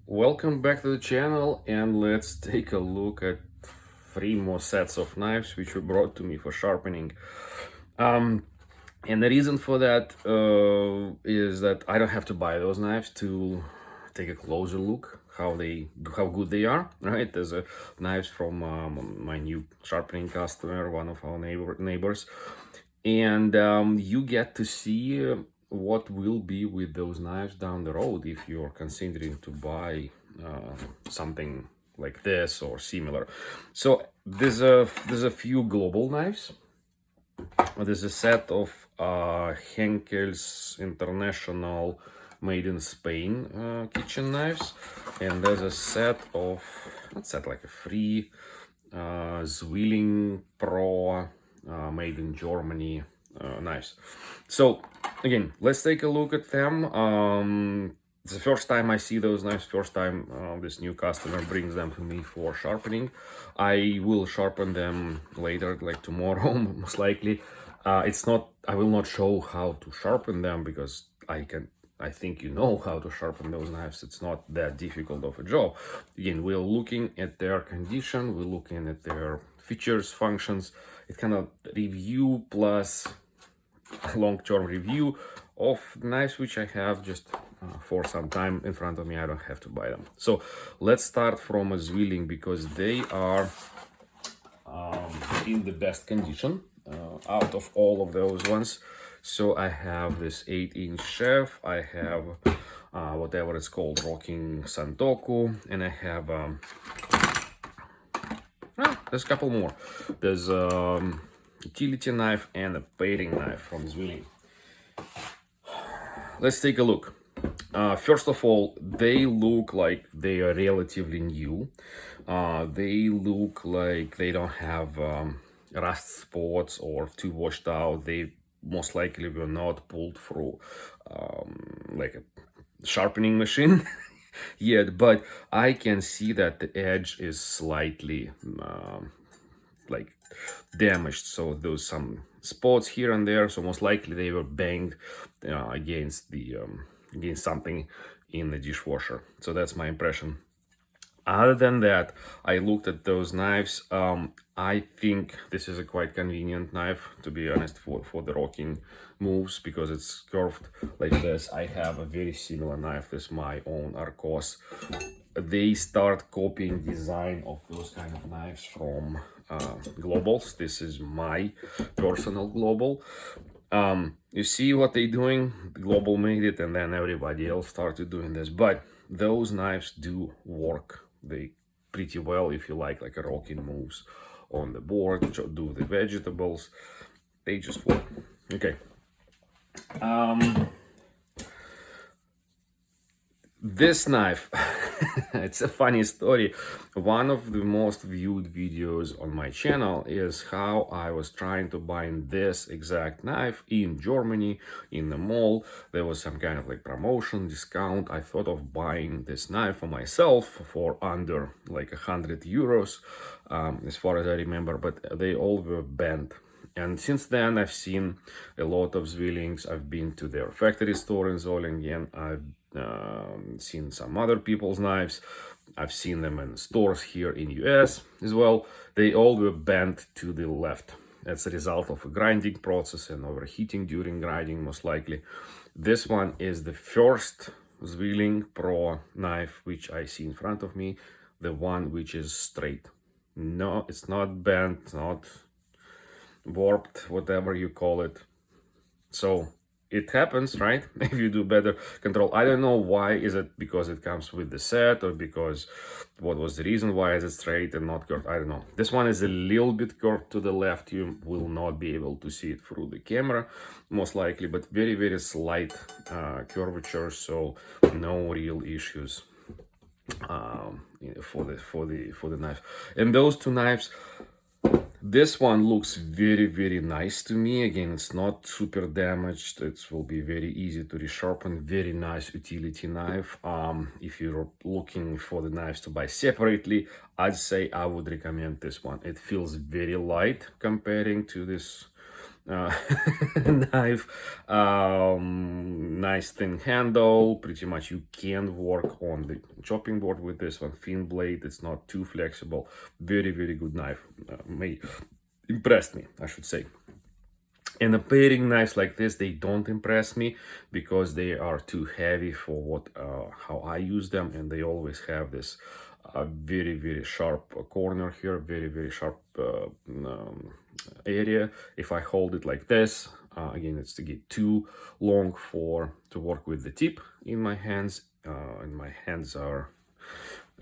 Welcome back to the channel, and let's take a look at 3 more sets of knives which were brought to me for sharpening. And the reason for that is that I don't have to buy those knives to take a closer look how good they are. Right, there's knives from my new sharpening customer, one of our neighbors, and you get to see what will be with those knives down the road if you're considering to buy something like this or similar. So there's a few global knives. There's a set of Henkels International made in Spain kitchen knives, and there's a set of, let's set like a free Zwilling Pro made in Germany knives. So again, let's take a look at them. It's the first time I see those knives, first time this new customer brings them to me for sharpening. I will sharpen them later, like tomorrow, most likely. I will not show how to sharpen them because I think you know how to sharpen those knives. It's not that difficult of a job. Again, we're looking at their condition, we're looking at their features, functions. It's kind of review plus long-term review of knives which I have just for some time in front of me. I don't have to buy them. So let's start from a Zwilling because they are in the best condition out of all of those ones. So I have this 8-inch chef, I have whatever it's called, rocking santoku, and I have there's a couple more. There's utility knife and a paring knife from Zwilling. Let's take a look. First of all, they look like they are relatively new. They look like they don't have rust spots or too washed out. They most likely were not pulled through like a sharpening machine yet, but I can see that the edge is slightly like damaged, so there's some spots here and there, so most likely they were banged against something in the dishwasher. So that's my impression. Other than that, I looked at those knives. I think this is a quite convenient knife, to be honest, for the rocking moves, because it's curved like this. I have a very similar knife. This is my own Arcos. They start copying design of those kind of knives from globals. This is my personal global. You see what they're doing? Global made it, and then everybody else started doing this. But those knives do work. They pretty well if you like a rocking moves on the board, do the vegetables. They just work. Okay. This knife, it's a funny story. One of the most viewed videos on my channel is how I was trying to buy this exact knife in Germany, in the mall. There was some kind of like promotion, discount. I thought of buying this knife for myself for under like 100 euros, as far as I remember, but they all were bent. And since then, I've seen a lot of Zwillings. I've been to their factory store in Zwilling. I've seen some other people's knives. I've seen them in stores here in US as well. They all were bent to the left. That's a result of a grinding process and overheating during grinding, most likely. This one is the first Zwilling Pro knife which I see in front of me, the one which is straight. No, it's not bent, not warped, whatever you call it. So it happens, right? If you do better control. I don't know why. Is it because it comes with the set, or because what was the reason why is it straight and not curved? I don't know. This one is a little bit curved to the left. You will not be able to see it through the camera, most likely, but very, very slight curvature, so no real issues for the knife. And those two knives, this one looks very, very nice to me. Again, it's not super damaged. It will be very easy to resharpen. Very nice utility knife. If you're looking for the knives to buy separately, I'd say I would recommend this one. It feels very light comparing to this uh, knife. Nice thin handle. Pretty much you can work on the chopping board with this one. Thin blade. It's not too flexible. Very, very good knife. May impressed me, I should say. And the paring knives like this, they don't impress me because they are too heavy for what how I use them, and they always have this very, very sharp corner here, very, very sharp area. If I hold it like this, again, it's to get too long for to work with the tip in my hands, and my hands are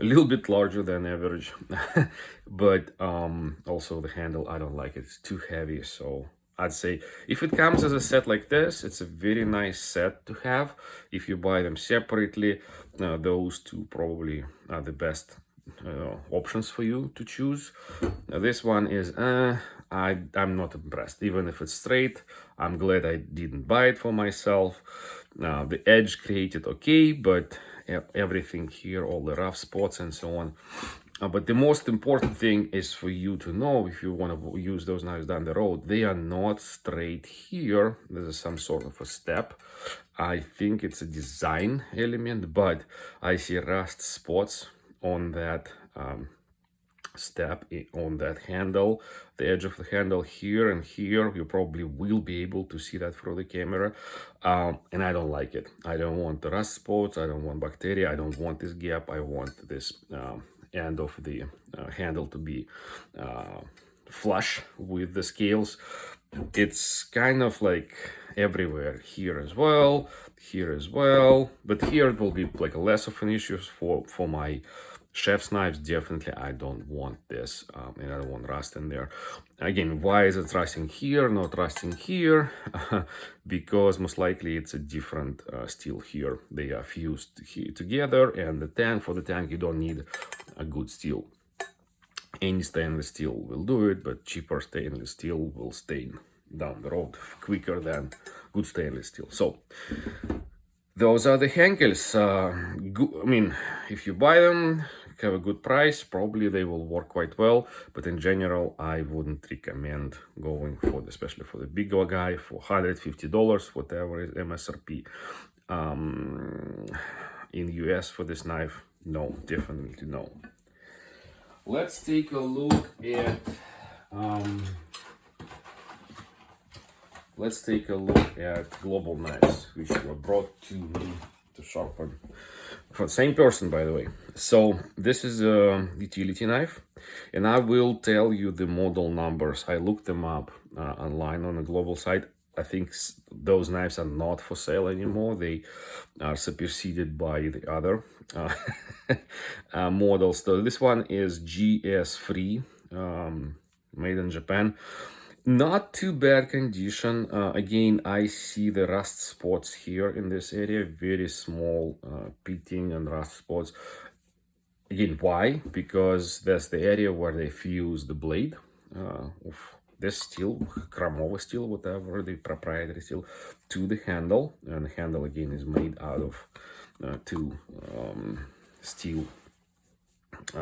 a little bit larger than average. But also the handle, I don't like it, it's too heavy. So I'd say if it comes as a set like this, it's a very nice set to have. If you buy them separately, those two probably are the best options for you to choose. This one is I'm not impressed. Even if it's straight, I'm glad I didn't buy it for myself. The edge created okay, but everything here, all the rough spots and so on. But the most important thing is for you to know, if you want to use those knives down the road, they are not straight here. There's some sort of a step. I think it's a design element, but I see rust spots on that step, on that handle, the edge of the handle here and here. You probably will be able to see that through the camera, and I don't like it. I don't want the rust spots, I don't want bacteria, I don't want this gap. I want this end of the handle to be flush with the scales. It's kind of like everywhere, here as well, here as well, but here it will be like less of an issue for my chef's knives. Definitely I don't want this, and I don't want rust in there. Again, why is it rusting here, not rusting here? Because most likely it's a different steel here. They are fused here together, and the tank, for the tank you don't need a good steel. Any stainless steel will do it, but cheaper stainless steel will stain down the road quicker than good stainless steel. So those are the Henkels. I mean, if you buy them, have a good price, probably they will work quite well, but in general I wouldn't recommend going for the, especially for the bigger guy, for $150, whatever is MSRP in US for this knife. No, definitely no. Let's take a look at global knives, which were brought to me to sharpen. For the same person, by the way. So this is a utility knife, and I will tell you the model numbers. I looked them up online on a global site. I think those knives are not for sale anymore. They are superseded by the other models. So this one is GS3, made in Japan. Not too bad condition. Again, I see the rust spots here in this area, very small pitting and rust spots. Again, why? Because that's the area where they fuse the blade of this steel, Kromova steel, whatever, the proprietary steel, to the handle. And the handle, again, is made out of two steel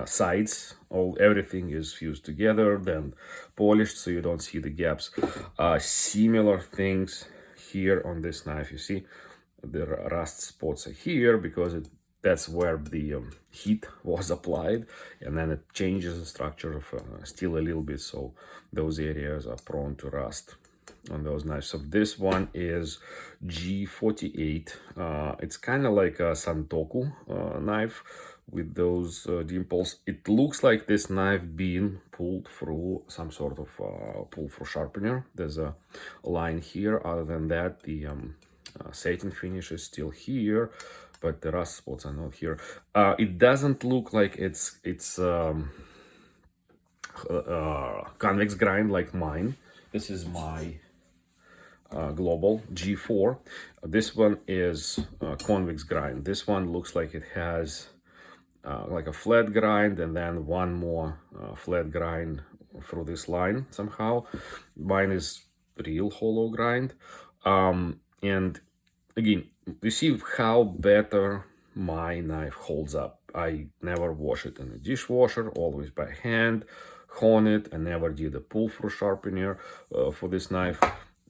sides. Everything is fused together, then polished, so you don't see the gaps. Similar things here on this knife. You see the rust spots are here because that's where the heat was applied, and then it changes the structure of steel a little bit, so those areas are prone to rust on those knives. So this one is G48. It's kind of like a Santoku knife with those dimples. It looks like this knife being pulled through some sort of pull-through sharpener. There's a line here. Other than that, the satin finish is still here, but the rust spots are not here. It doesn't look like it's convex grind like mine. This is my global G4. This one is convex grind. This one looks like it has like a flat grind, and then one more flat grind through this line somehow. Mine is real hollow grind. And again, you see how better my knife holds up. I never wash it in a dishwasher, always by hand, hone it. I never did a pull-through sharpener for this knife.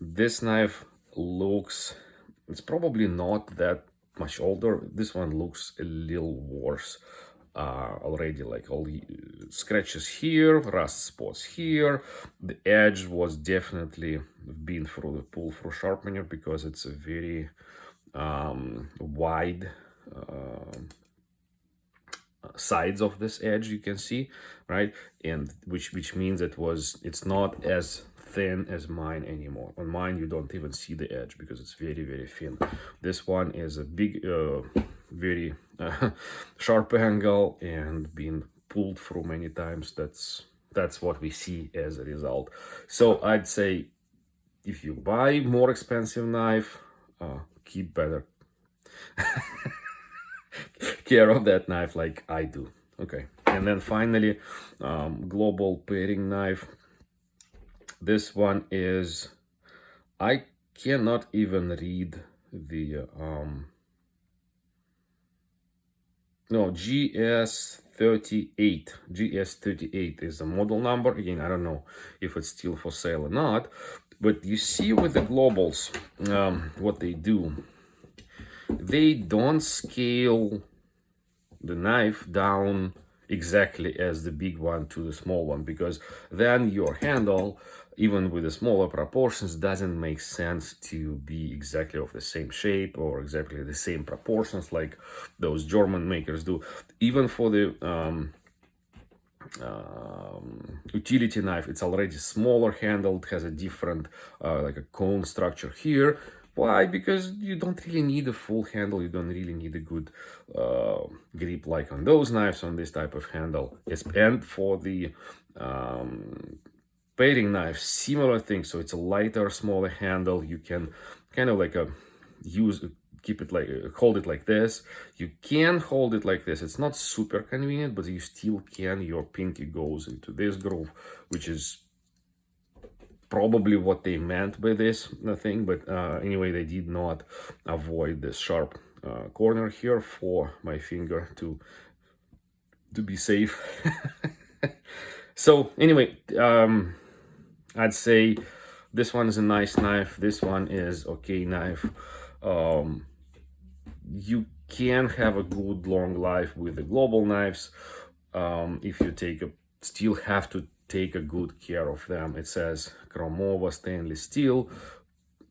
This knife looks, it's probably not that much older. This one looks a little worse already, like all the scratches here, rust spots here. The edge was definitely been through the pull through sharpener because it's a very wide sides of this edge, you can see, right? And which means it's not as thin as mine anymore. On mine you don't even see the edge because it's very, very thin. This one is a big very sharp angle and been pulled through many times. That's what we see as a result. So I'd say if you buy more expensive knife, keep better care of that knife like I do. Okay, and then finally, global paring knife. This one is, I cannot even read the no, GS38. GS38 is the model number. Again, I don't know if it's still for sale or not, but you see with the globals, what they do, they don't scale the knife down exactly as the big one to the small one, because then your handle, even with the smaller proportions, doesn't make sense to be exactly of the same shape or exactly the same proportions like those German makers do. Even for the utility knife, it's already smaller handle. It has a different like a cone structure here. Why? Because you don't really need a full handle. You don't really need a good grip like on those knives on this type of handle. Yes, and for the paring knife, similar thing. So it's a lighter, smaller handle. You can kind of like keep it like, hold it like this. You can hold it like this. It's not super convenient, but you still can. Your pinky goes into this groove, which is probably what they meant by this thing. But anyway, they did not avoid this sharp corner here for my finger to be safe. So anyway, I'd say this one is a nice knife. This one is okay knife. You can have a good long life with the global knives if you still have to take a good care of them. It says Kromova stainless steel.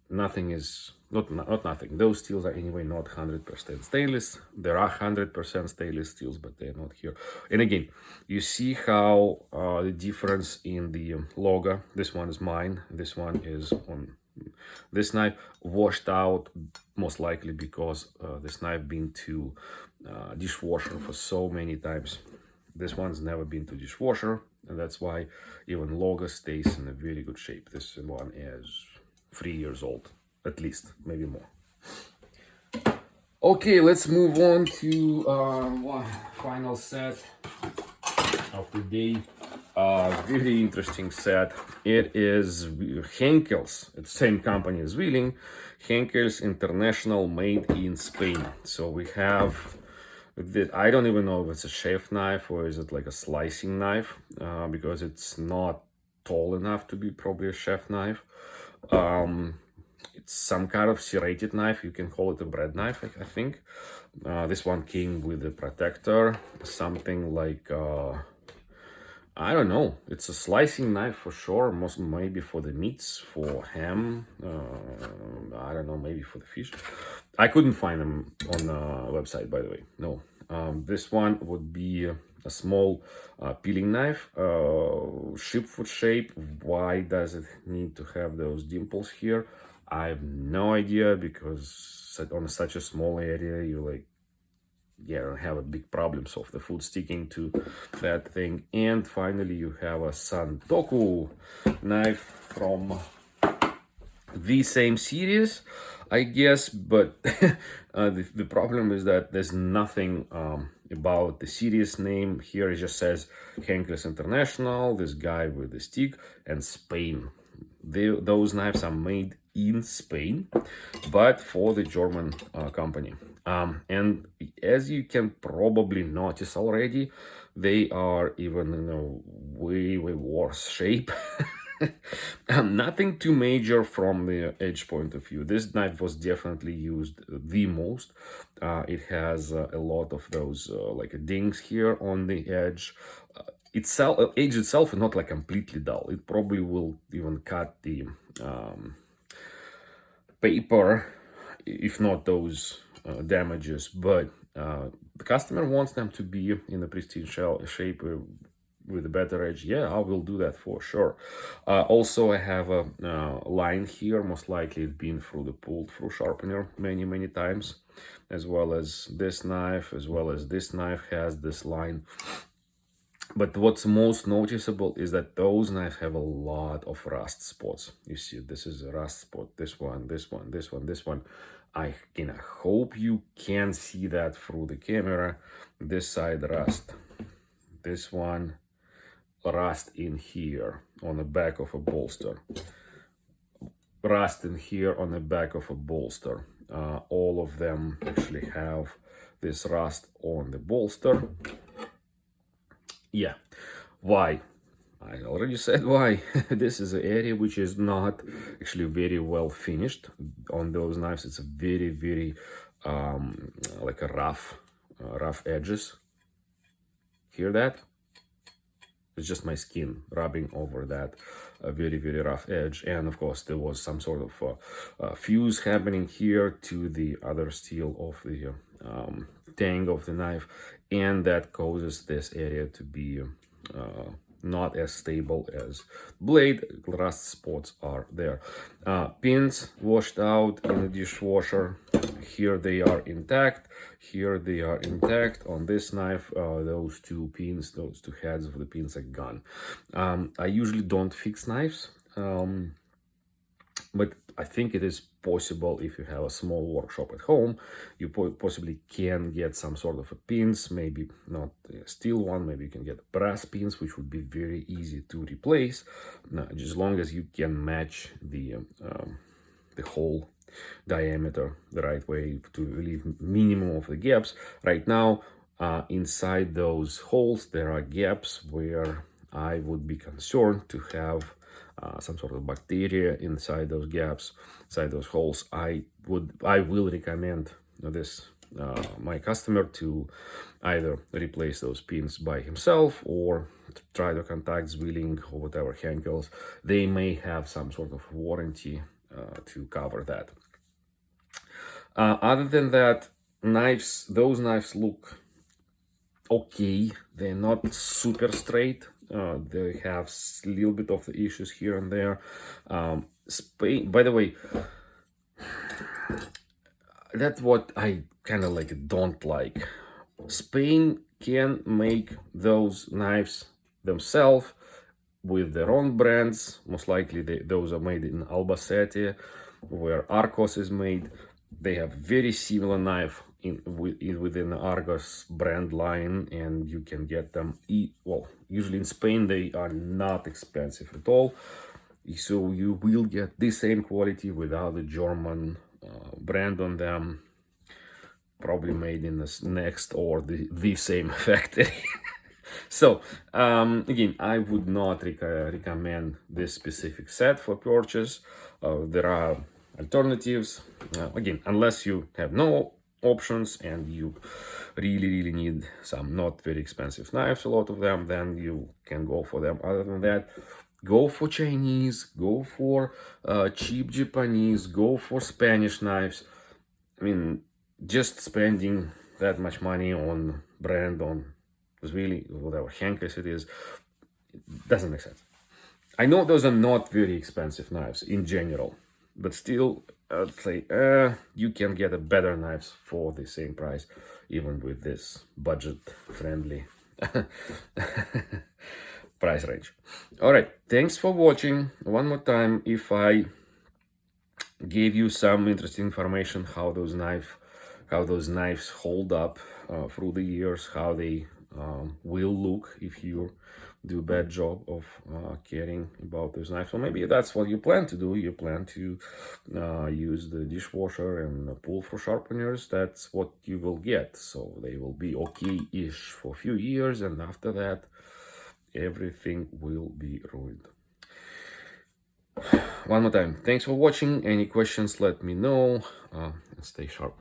Nothing is not nothing. Those steels are anyway not 100% stainless. There are 100% stainless steels, but they're not here. And again, you see how the difference in the logo. This one is mine. This one is on this knife, washed out, most likely because this knife been to dishwasher for so many times. This one's never been to dishwasher, and that's why even logo stays in a very good shape. This one is 3 years old, at least, maybe more. Okay, let's move on to one final set of the day. Very interesting set. It is Henkels. It's the same company as Zwilling. Henkels International, made in Spain. So we have I don't even know if it's a chef knife or is it like a slicing knife, because it's not tall enough to be probably a chef knife. It's some kind of serrated knife. You can call it a bread knife, I think. This one came with a protector, something like I don't know. It's a slicing knife for sure. Most maybe for the meats, for ham. I don't know. Maybe for the fish. I couldn't find them on the website, by the way. No. This one would be a small peeling knife, shipfoot shape. Why does it need to have those dimples here? I have no idea, because on such a small area, you have a big problems of the food sticking to that thing. And finally, you have a Santoku knife from the same series, I guess, but the problem is that there's nothing about the series name here. It just says Henkels International, this guy with the stick, and Spain. Those knives are made in Spain, but for the German company. And as you can probably notice already, they are even in a way worse shape Nothing too major from the edge point of view. This knife was definitely used the most. It has a lot of those like dings here on the edge. Edge itself is not like completely dull. It probably will even cut the paper, if not those damages, but the customer wants them to be in a pristine shape with a better edge. Yeah, I will do that for sure. Also, I have a line here, most likely it's been through the pulled through sharpener many times, as well as this knife, as well as this knife has this line. But what's most noticeable is that those knives have a lot of rust spots. You see, this is a rust spot, this one, this one, this one, this one. I hope you can see that through the camera. This side rust, this one rust in here on the back of a bolster, rust in here on the back of a bolster. All of them actually have this rust on the bolster. Yeah, why? I already said why. This is an area which is not actually very well finished on those knives. It's a very like a rough edges. Hear that? It's just my skin rubbing over that very rough edge. And of course there was some sort of fuse happening here to the other steel of the tang of the knife, and that causes this area to be not as stable as blade. Rust spots are there. Pins washed out in the dishwasher. Here they are intact. Here they are intact. On this knife, those two pins, those two heads of the pins are gone. I usually don't fix knives, but I think it is possible if you have a small workshop at home. You possibly can get some sort of a pins, maybe not a steel one, maybe you can get brass pins, which would be very easy to replace, as long as you can match the hole diameter the right way to leave minimum of the gaps. Right now, inside those holes, there are gaps where I would be concerned to have some sort of bacteria inside those gaps, inside those holes. I will recommend this my customer to either replace those pins by himself or try to contact Zwilling or whatever Henkels. They may have some sort of warranty to cover that. Other than that, those knives look okay. They're not super straight. They have a little bit of the issues here and there. Spain, by the way, that's what I kind of like don't like. Spain can make those knives themselves with their own brands. Most likely those are made in Albacete, where Arcos is made. They have very similar knife within the Argos brand line, and you can get them, well, usually in Spain they are not expensive at all, so you will get the same quality without the German brand on them, probably made in the next or the same factory. So again, I would not recommend this specific set for purchase. There are alternatives, again, unless you have no options and you really need some not very expensive knives, a lot of them, then you can go for them. Other than that, go for Chinese, go for cheap Japanese, go for Spanish knives. I mean, just spending that much money on brand, on Zwilling, whatever Henkels it is, doesn't make sense. I know those are not very expensive knives in general, but still, I'd say you can get a better knives for the same price, even with this budget-friendly price range. All right, thanks for watching. One more time, if I gave you some interesting information how those knives hold up through the years, how they will look if you do a bad job of caring about those knives. Or maybe that's what you plan to do. You plan to use the dishwasher and pull for sharpeners. That's what you will get. So they will be okay-ish for a few years, and after that, everything will be ruined. One more time, thanks for watching. Any questions, let me know. Stay sharp.